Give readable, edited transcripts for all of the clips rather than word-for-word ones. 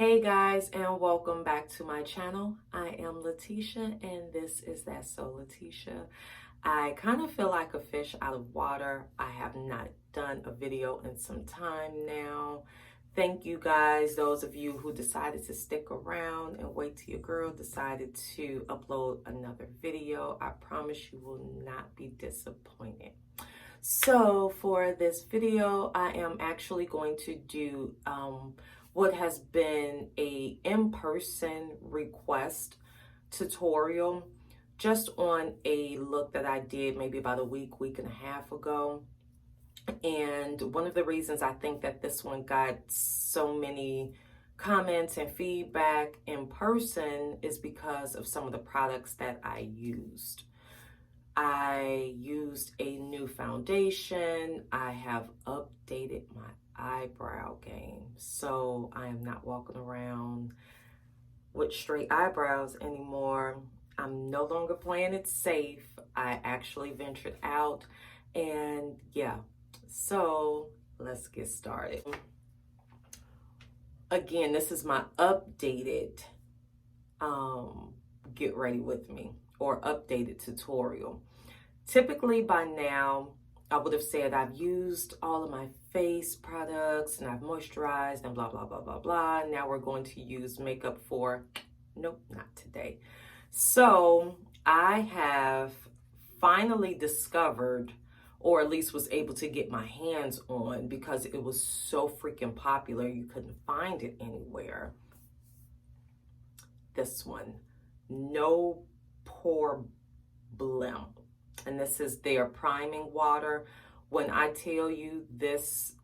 Hey guys, and welcome back to my channel. I am Letitia and this is That So Letitia. I kind of feel like a fish out of water. I have not done a video in some time now. Thank you guys, those of you who decided to stick around and wait till your girl decided to upload another video. I promise you will not be disappointed. So for this video, I am actually going to do what has been a in-person request tutorial just on a look that I did maybe about a week and a half ago. And one of the reasons I think that this one got so many comments and feedback in person is because of some of the products that I used. I used a new foundation. I have updated my eyebrow game. So I am not walking around with straight eyebrows anymore. I'm no longer playing it safe. I actually ventured out and yeah. So let's get started. Again, this is my updated get ready with me or updated tutorial. Typically by now, I would have said I've used all of my face products and I've moisturized and blah, blah, blah, blah, blah. Now we're going to use makeup for, nope, not today. So I have finally discovered, or at least was able to get my hands on because it was so freaking popular, you couldn't find it anywhere. This one, No Pore Blem. And this is their priming water. When I tell you this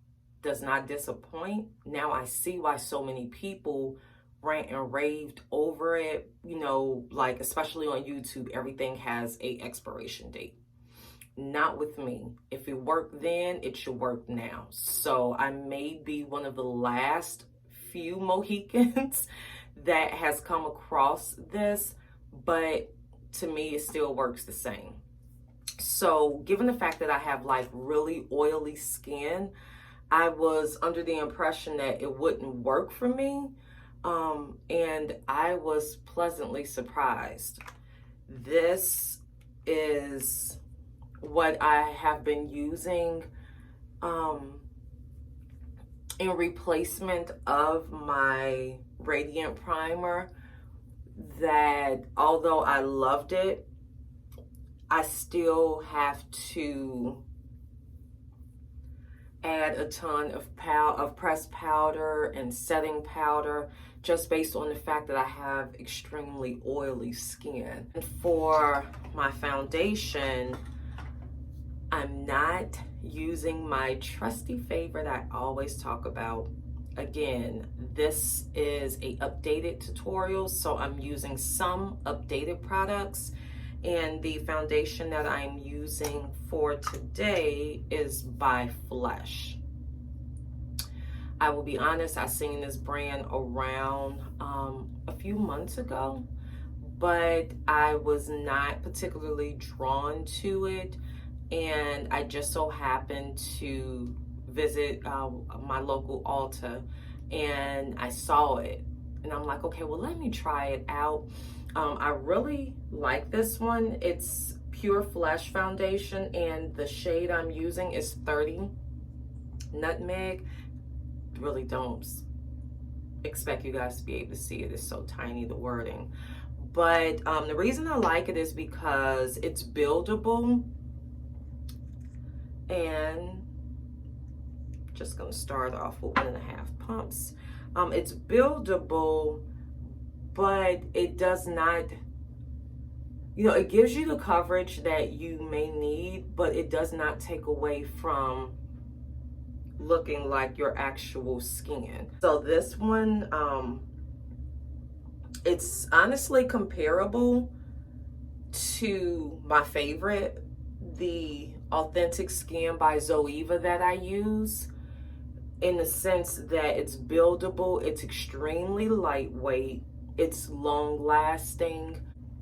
does not disappoint, now I see why so many people rant and raved over it. You know, like especially on YouTube, everything has a expiration date. Not with me. If it worked then, it should work now. So I may be one of the last few Mohicans that has come across this, but to me, it still works the same. So given the fact that I have like really oily skin, I was under the impression that it wouldn't work for me. And I was pleasantly surprised. This is what I have been using in replacement of my Radiant primer, that although I loved it, I still have to add a ton of pressed powder and setting powder just based on the fact that I have extremely oily skin. And for my foundation, I'm not using my trusty favorite I always talk about. Again, this is a updated tutorial, so I'm using some updated products. And the foundation that I'm using for today is by Flesh. I will be honest, I seen this brand around a few months ago, but I was not particularly drawn to it. And I just so happened to visit my local Ulta and I saw it. And I'm like, okay, well, let me try it out. I really like this one. It's Pure Flesh foundation and the shade I'm using is 30 Nutmeg. Really don't expect you guys to be able to see it. It's so tiny, the wording. But the reason I like it is because it's buildable. And just gonna start off with 1.5 pumps. It's buildable, but it does not, you know, it gives you the coverage that you may need, but it does not take away from looking like your actual skin. So this one, it's honestly comparable to my favorite, the Authentic Skin by Zoeva that I use, in the sense that it's buildable, it's extremely lightweight, it's long lasting.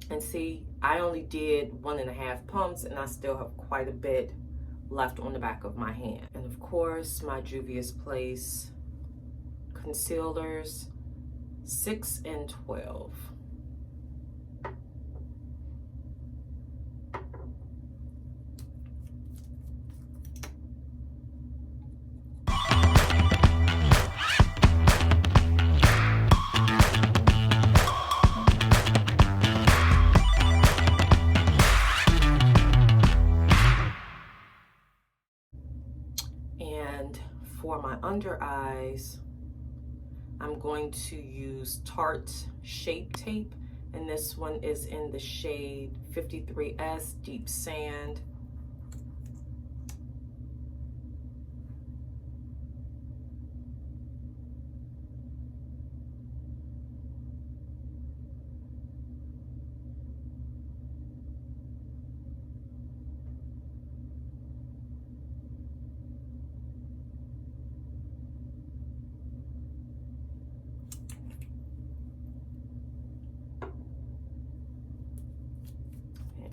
And see, I only did 1.5 pumps and I still have quite a bit left on the back of my hand. And of course, my Juvia's Place concealers. 6 and 12. And for my under eyes, I'm going to use Tarte Shape Tape, and this one is in the shade 53S Deep Sand.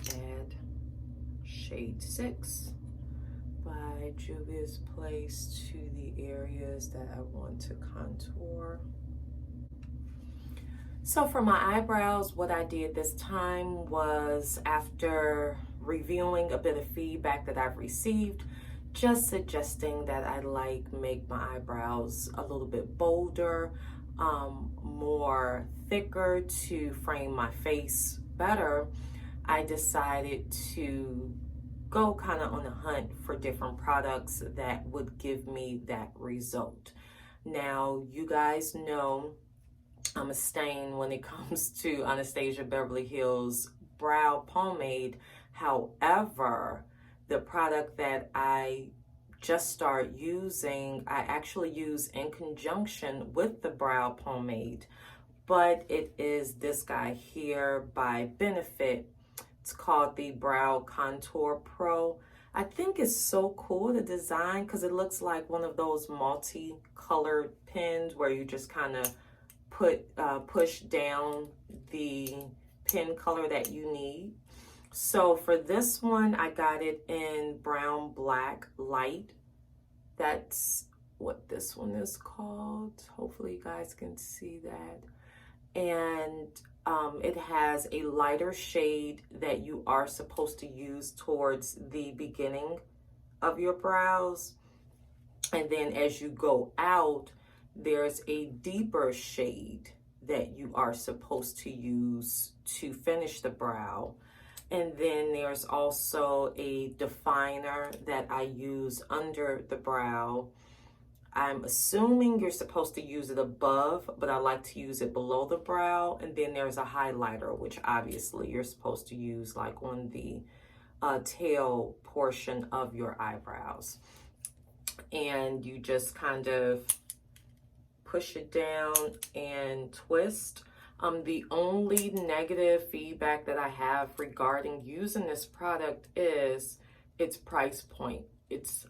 Add shade 6 by Juvia's Place to the areas that I want to contour. So for my eyebrows, what I did this time was, after reviewing a bit of feedback that I've received, just suggesting that I make my eyebrows a little bit bolder, more thicker to frame my face better. I decided to go kind of on a hunt for different products that would give me that result. Now, you guys know I'm a stain when it comes to Anastasia Beverly Hills brow pomade. However, the product that I just started using, I actually use in conjunction with the brow pomade, but it is this guy here by Benefit. It's called the Brow Contour Pro. I think it's so cool, the design, because it looks like one of those multi-colored pens where you just kind of push down the pen color that you need. So for this one, I got it in brown, black, light. That's what this one is called. Hopefully you guys can see that. And it has a lighter shade that you are supposed to use towards the beginning of your brows. And then as you go out, there's a deeper shade that you are supposed to use to finish the brow. And then there's also a definer that I use under the brow. I'm assuming you're supposed to use it above, but I like to use it below the brow. And then there's a highlighter, which obviously you're supposed to use like on the tail portion of your eyebrows. And you just kind of push it down and twist. The only negative feedback that I have regarding using this product is its price point. It's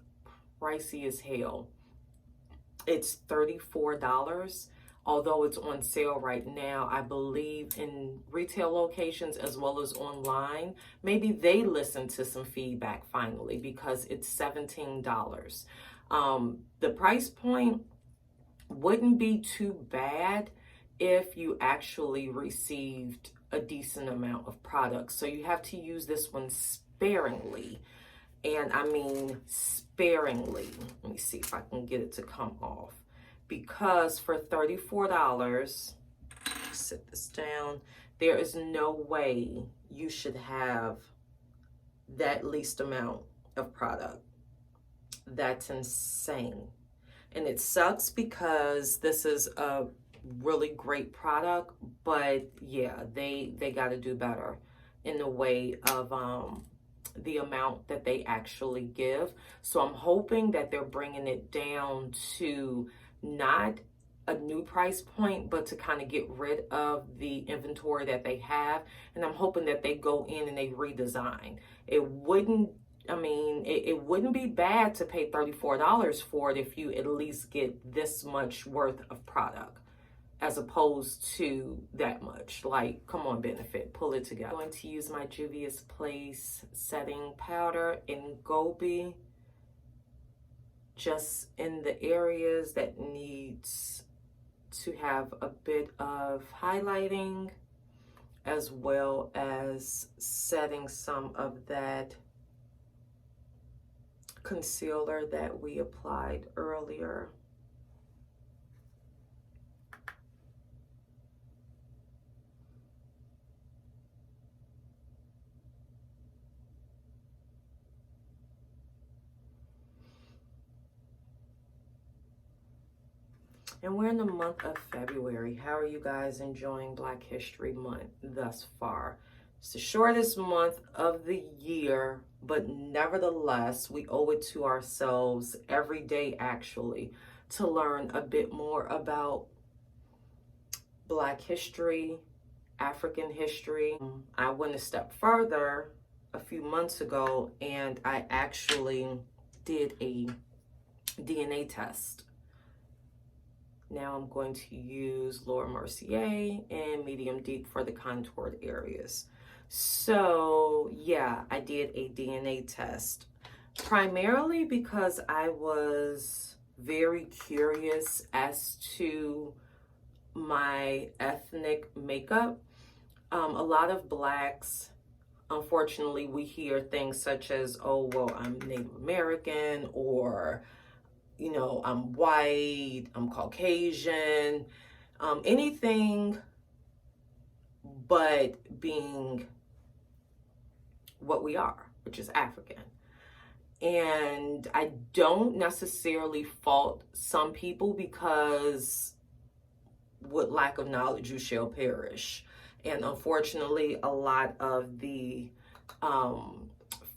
pricey as hell. It's $34, although it's on sale right now. I believe in retail locations as well as online. Maybe they listen to some feedback finally, because it's $17. The price point wouldn't be too bad if you actually received a decent amount of products. So you have to use this one sparingly. And I mean sparingly. Let me see if I can get it to come off. Because for $34, sit this down, there is no way you should have that least amount of product. That's insane. And it sucks because this is a really great product, but yeah, they got to do better in the way of the amount that they actually give. So I'm hoping that they're bringing it down to not a new price point, but to kind of get rid of the inventory that they have. And I'm hoping that they go in and they redesign. It wouldn't be bad to pay $34 for it if you at least get this much worth of product, as opposed to that much. Like, come on, Benefit, pull it together. I'm going to use my Juvia's Place setting powder in Gobi, just in the areas that needs to have a bit of highlighting as well as setting some of that concealer that we applied earlier. And we're in the month of February. How are you guys enjoying Black History Month thus far? It's the shortest month of the year, but nevertheless, we owe it to ourselves every day, actually, to learn a bit more about Black history, African history. I went a step further a few months ago, and I actually did a DNA test. Now I'm going to use Laura Mercier and medium deep for the contoured areas. So yeah, I did a DNA test primarily because I was very curious as to my ethnic makeup. A lot of Blacks, unfortunately, we hear things such as, oh, well, I'm Native American, or you know, I'm white, I'm Caucasian, anything but being what we are, which is African. And I don't necessarily fault some people, because with lack of knowledge you shall perish. And unfortunately, a lot of the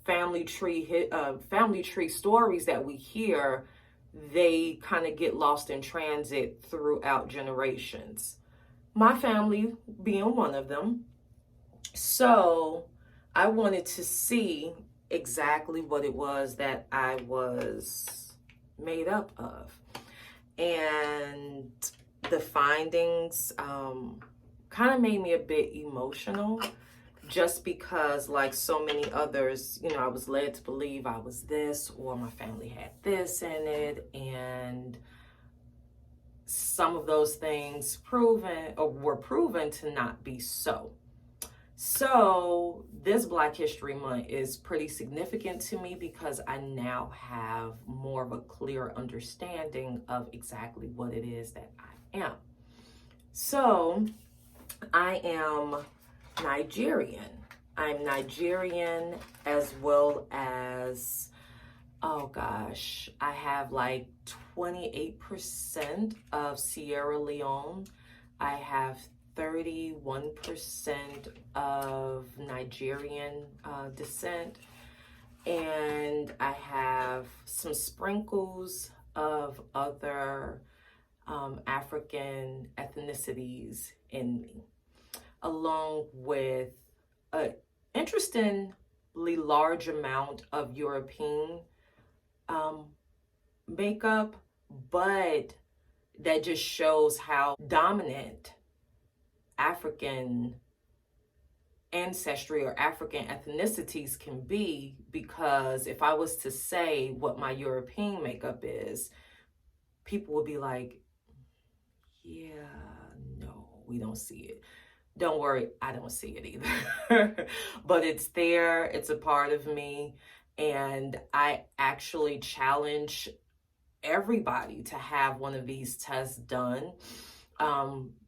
family tree stories that we hear, they kind of get lost in transit throughout generations. My family being one of them. So I wanted to see exactly what it was that I was made up of. And the findings kind of made me a bit emotional, just because, like so many others, you know, I was led to believe I was this, or my family had this in it, and some of those things were proven to not be so. So this Black History Month is pretty significant to me, because I now have more of a clear understanding of exactly what it is that I am. So I am Nigerian. I'm Nigerian, as well as, oh gosh, I have like 28% of Sierra Leone. I have 31% of Nigerian descent. And I have some sprinkles of other African ethnicities in me, along with an interestingly large amount of European makeup, but that just shows how dominant African ancestry or African ethnicities can be. Because if I was to say what my European makeup is, people would be like, yeah, no, we don't see it. Don't worry, I don't see it either. But it's there, it's a part of me, and I actually challenge everybody to have one of these tests done,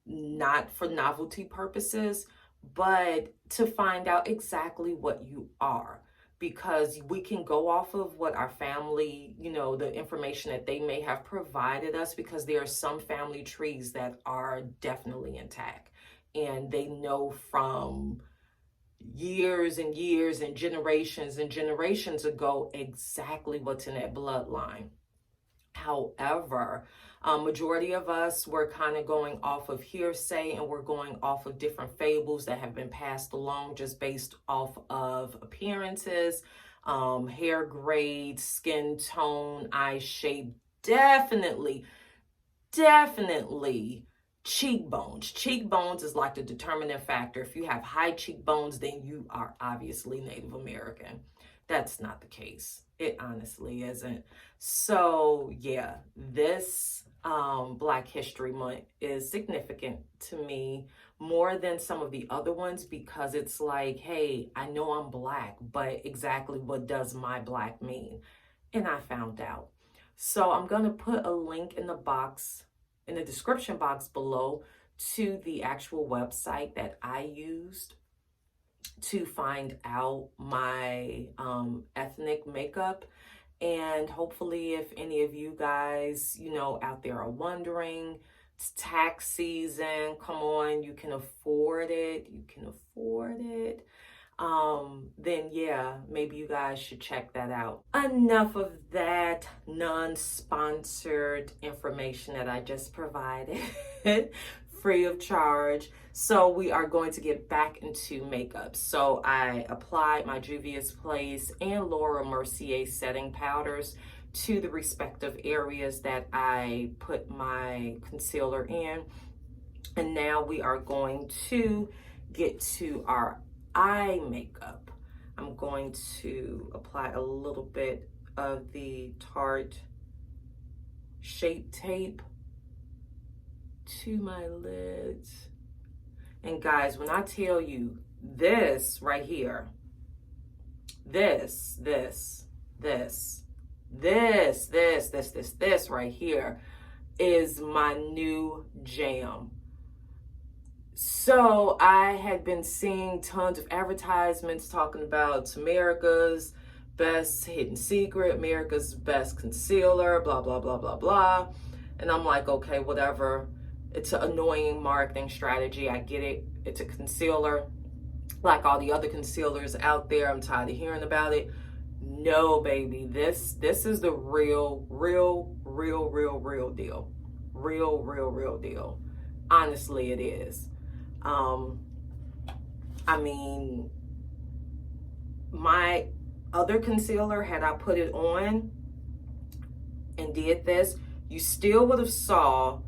not for novelty purposes, but to find out exactly what you are. Because we can go off of what our family, you know, the information that they may have provided us, because there are some family trees that are definitely intact, and they know from years and years and generations ago exactly what's in that bloodline. However, majority of us were kind of going off of hearsay, and we're going off of different fables that have been passed along just based off of appearances, hair grade, skin tone, eye shape, definitely cheekbones. Cheekbones is like the determining factor. If you have high cheekbones, then you are obviously Native American. That's not the case. It honestly isn't. So yeah, this Black History Month is significant to me more than some of the other ones, because it's like, hey, I know I'm Black, but exactly what does my Black mean? And I found out. So I'm going to put a link in the box, in the description box below, to the actual website that I used to find out my ethnic makeup. And hopefully, if any of you guys, you know, out there are wondering, it's tax season, come on, you can afford it, then yeah, maybe you guys should check that out. Enough of that non-sponsored information that I just provided, free of charge. So we are going to get back into makeup. So I applied my Juvia's Place and Laura Mercier setting powders to the respective areas that I put my concealer in. And now we are going to get to our eye makeup. I'm going to apply a little bit of the Tarte Shape Tape to my lids. And guys, when I tell you this right here, this right here is my new jam. So I had been seeing tons of advertisements talking about America's best hidden secret, America's best concealer, blah, blah, blah, blah, blah. And I'm like, okay, whatever. It's an annoying marketing strategy. I get it. It's a concealer like all the other concealers out there. I'm tired of hearing about it. No, baby. This is the real deal. Real deal. Honestly, it is. I mean, my other concealer, had I put it on and did this, you still would have saw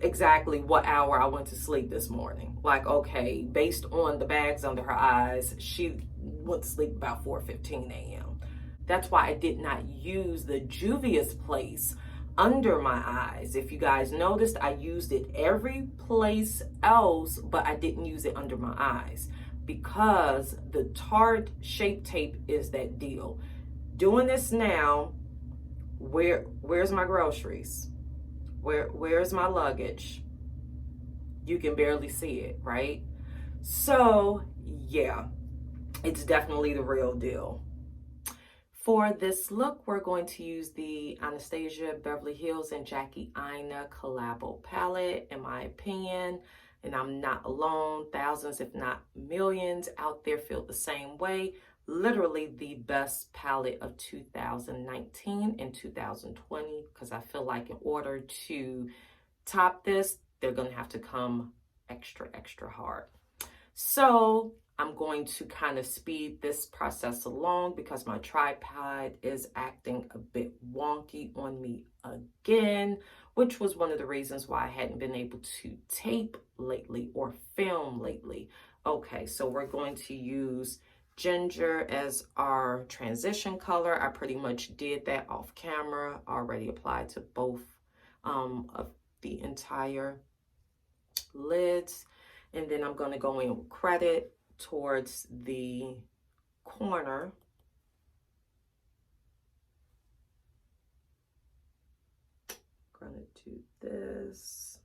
exactly what hour I went to sleep this morning. Like, okay, based on the bags under her eyes, she went to sleep about 4:15 a.m. That's why I did not use the Juvia's Place under my eyes. If you guys noticed, I used it every place else, but I didn't use it under my eyes, because the Tarte Shape Tape is that deal. Doing this now, where's my groceries? Where's my luggage? You can barely see it, right? So yeah, it's definitely the real deal. For this look, we're going to use the Anastasia, Beverly Hills, and Jackie Aina Collabo palette, in my opinion. And I'm not alone. Thousands, if not millions, out there feel the same way. Literally the best palette of 2019 and 2020, because I feel like in order to top this, they're going to have to come extra hard. So I'm going to kind of speed this process along because my tripod is acting a bit wonky on me again, which was one of the reasons why I hadn't been able to tape lately or film lately. Okay, so we're going to use Ginger as our transition color. I pretty much did that off camera, already applied to both of the entire lids. And then I'm going to go in with Credit towards the corner. I'm going to do this.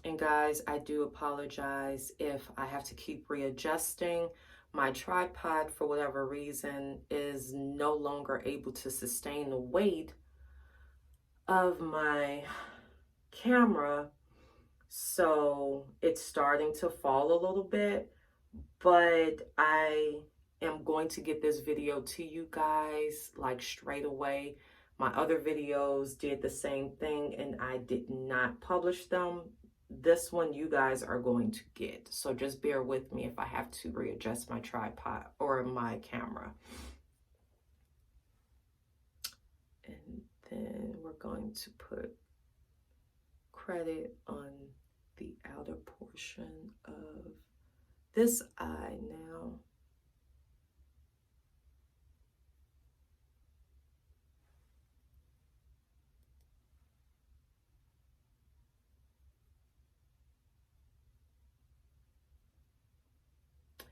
And guys, I do apologize if I have to keep readjusting. My tripod, for whatever reason, is no longer able to sustain the weight of my camera. So it's starting to fall a little bit, but I am going to get this video to you guys like straight away. My other videos did the same thing and I did not publish them. This one you guys are going to get. So just bear with me if I have to readjust my tripod or my camera. And then we're going to put Credit on the outer portion of this eye now.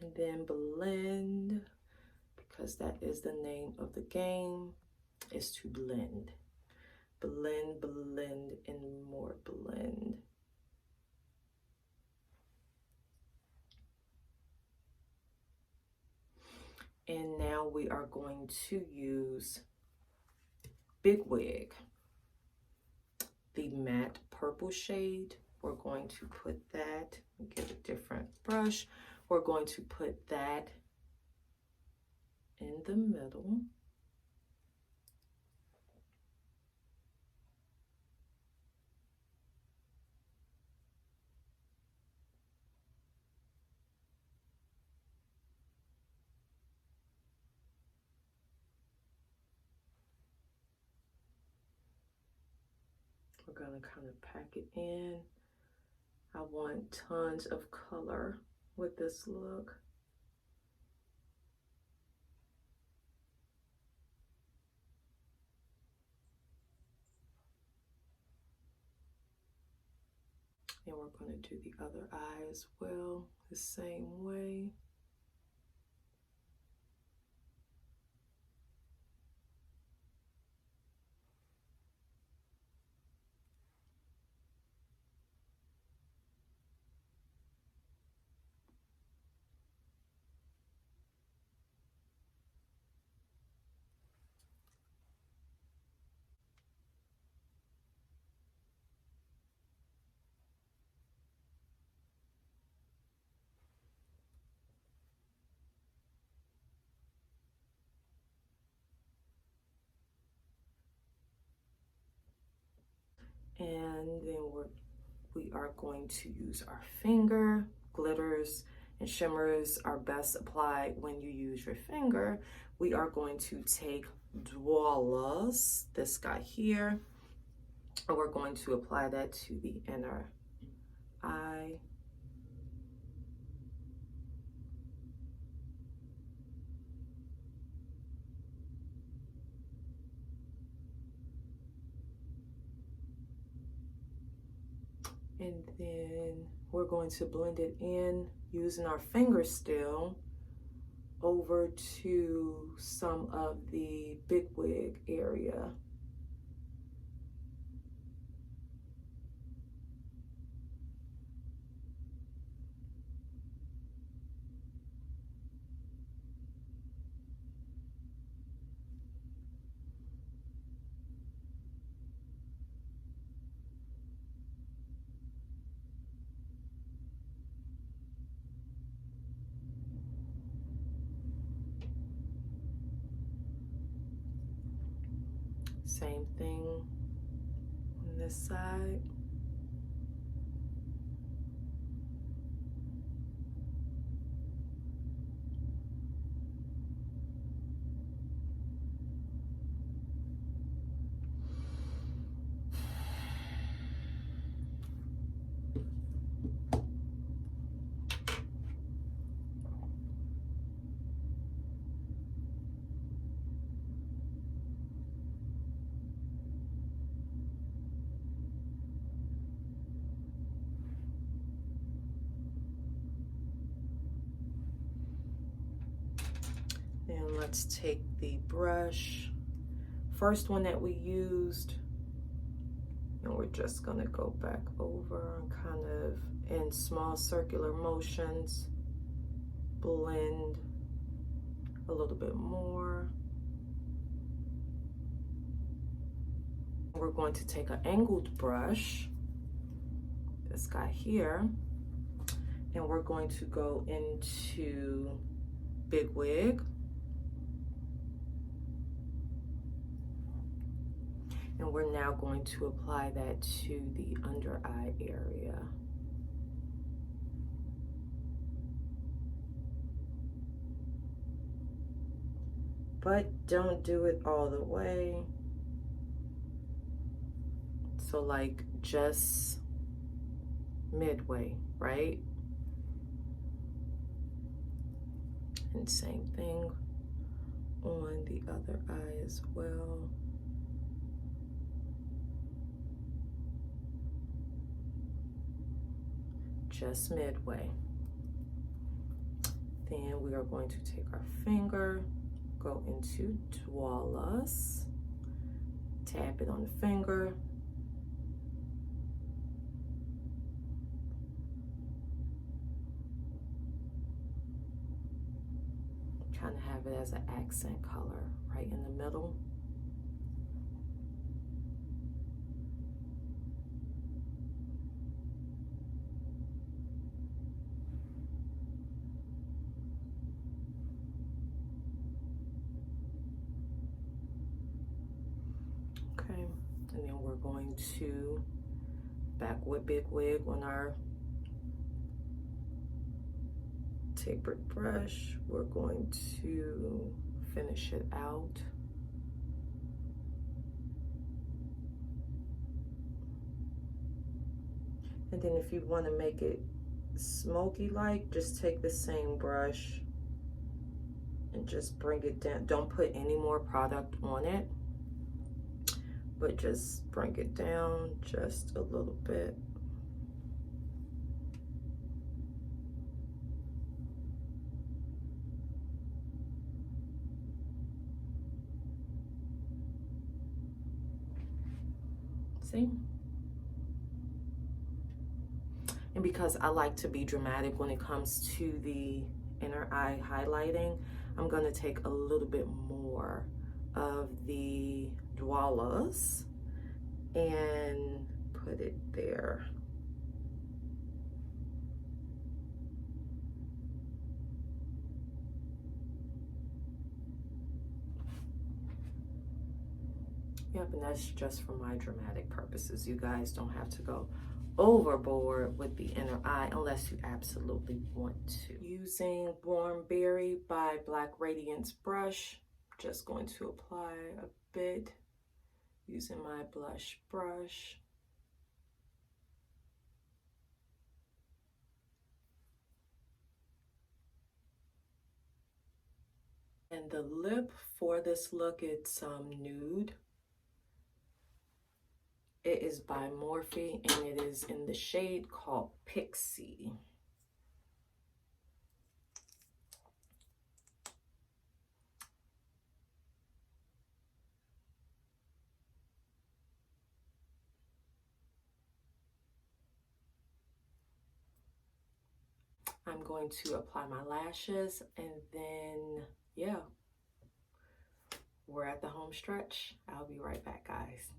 And then blend, because that is the name of the game, is to blend. Blend, blend, and more blend. And now we are going to use Big Wig, the matte purple shade. We're going to put that, get a different brush. We're going to put that in the middle. We're gonna kind of pack it in. I want tons of color with this look. And we're going to do the other eye as well, the same way. And then we are going to use our finger. Glitters and shimmers are best applied when you use your finger. We are going to take Dwallas, this guy here, and we're going to apply that to the inner eye. And then we're going to blend it in using our finger still over to some of the Big Wig area. Same thing on this side. And let's take the brush, first one that we used, and we're just gonna go back over and kind of in small circular motions, blend a little bit more. We're going to take an angled brush, this guy here, and we're going to go into Big Wig. And we're now going to apply that to the under eye area. But don't do it all the way. So like just midway, right? And same thing on the other eye as well. Just midway. Then we are going to take our finger, go into Dwellers, tap it on the finger, trying to have it as an accent color right in the middle. Okay, and then we're going to back with Big Wig on our tapered brush. We're going to finish it out. And then if you want to make it smoky like, just take the same brush and just bring it down. Don't put any more product on it, but just bring it down just a little bit. See? And because I like to be dramatic when it comes to the inner eye highlighting, I'm gonna take a little bit more of the Dwellers and put it there. Yep, and that's just for my dramatic purposes. You guys don't have to go overboard with the inner eye unless you absolutely want to. Using Warm Berry by Black Radiance brush, just going to apply a bit using my blush brush. And the lip for this look, it's nude. It is by Morphe and it is in the shade called Pixie. I'm going to apply my lashes and then, yeah, we're at the home stretch. I'll be right back, guys.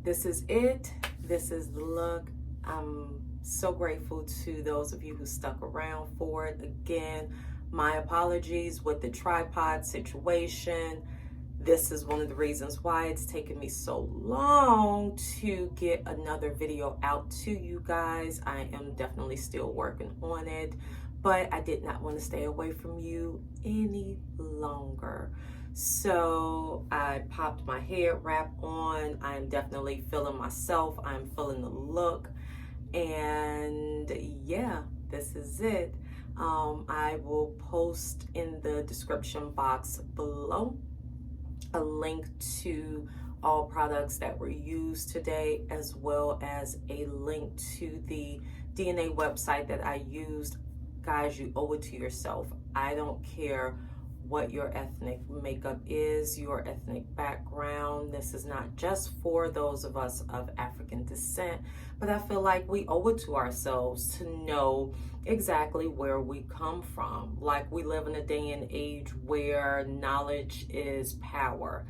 This is it. This is the look. I'm so grateful to those of you who stuck around for it. Again, my apologies with the tripod situation. This is one of the reasons why it's taken me so long to get another video out to you guys. I am definitely still working on it, but I did not want to stay away from you any longer. So I popped my hair wrap on. I'm definitely feeling myself. I'm feeling the look. And yeah, this is it. I will post in the description box below a link to all products that were used today, as well as a link to the DNA website that I used. Guys, you owe it to yourself. I don't care what your ethnic makeup is, your ethnic background. This is not just for those of us of African descent, but I feel like we owe it to ourselves to know exactly where we come from. Like, we live in a day and age where knowledge is power,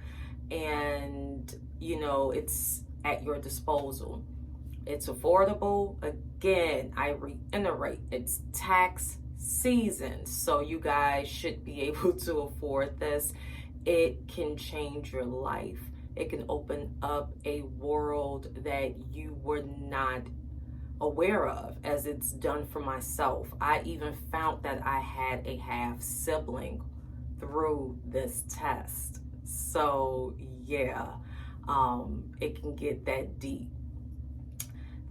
and you know, it's at your disposal. It's affordable. Again, I reiterate, it's tax season, so you guys should be able to afford this. It can change your life. It can open up a world that you were not aware of, as it's done for myself. I even found that I had a half sibling through this test. So yeah, it can get that deep.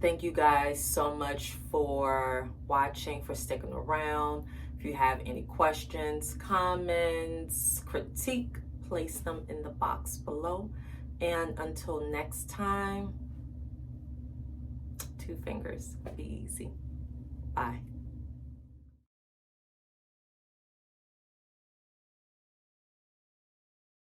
Thank you guys so much for watching, for sticking around. If you have any questions, comments, critique, place them in the box below. And until next time, 2 fingers. Be easy. Bye.